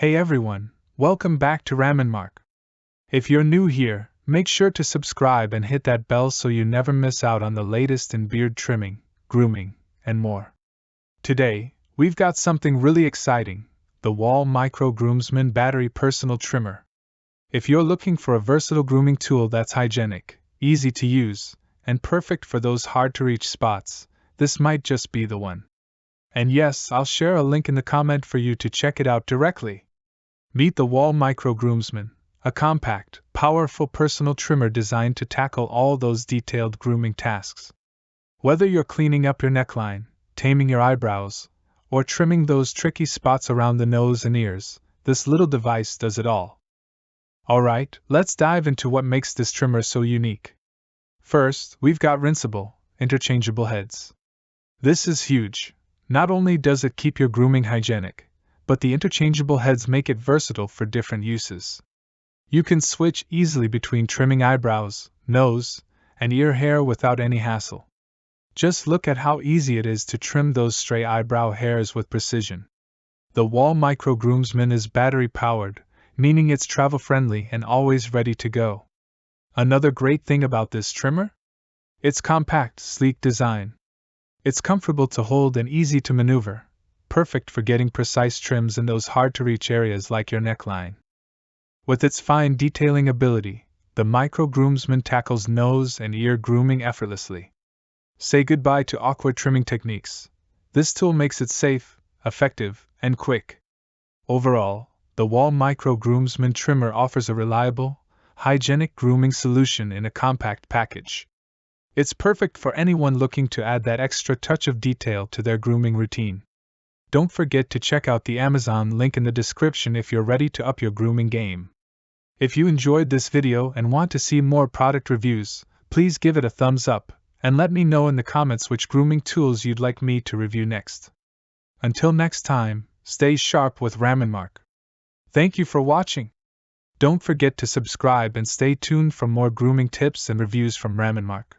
Hey everyone, welcome back to Raminmark. If you're new here, make sure to subscribe and hit that bell so you never miss out on the latest in beard trimming, grooming, and more. Today, we've got something really exciting, the Wall Micro Groomsman Battery Personal Trimmer. If you're looking for a versatile grooming tool that's hygienic, easy to use, and perfect for those hard-to-reach spots, this might just be the one. And yes, I'll share a link in the comment for you to check it out directly. Meet the Wall Micro Groomsman, a compact, powerful personal trimmer designed to tackle all those detailed grooming tasks. Whether you're cleaning up your neckline, taming your eyebrows, or trimming those tricky spots around the nose and ears, this little device does it all. Alright, let's dive into what makes this trimmer so unique. First, we've got rinseable, interchangeable heads. This is huge. Not only does it keep your grooming hygienic, but the interchangeable heads make it versatile for different uses. You can switch easily between trimming eyebrows, nose, and ear hair without any hassle. Just look at how easy it is to trim those stray eyebrow hairs with precision. The Wall Micro Groomsman is battery-powered, meaning it's travel-friendly and always ready to go. Another great thing about this trimmer? Its compact, sleek design. It's comfortable to hold and easy to maneuver, perfect for getting precise trims in those hard-to-reach areas like your neckline. With its fine detailing ability, the Micro Groomsman tackles nose and ear grooming effortlessly. Say goodbye to awkward trimming techniques. This tool makes it safe, effective, and quick. Overall, the Wall Micro Groomsman trimmer offers a reliable, hygienic grooming solution in a compact package. It's perfect for anyone looking to add that extra touch of detail to their grooming routine. Don't forget to check out the Amazon link in the description if you're ready to up your grooming game. If you enjoyed this video and want to see more product reviews, please give it a thumbs up, and let me know in the comments which grooming tools you'd like me to review next. Until next time, stay sharp with Raminmark. Thank you for watching. Don't forget to subscribe and stay tuned for more grooming tips and reviews from Raminmark.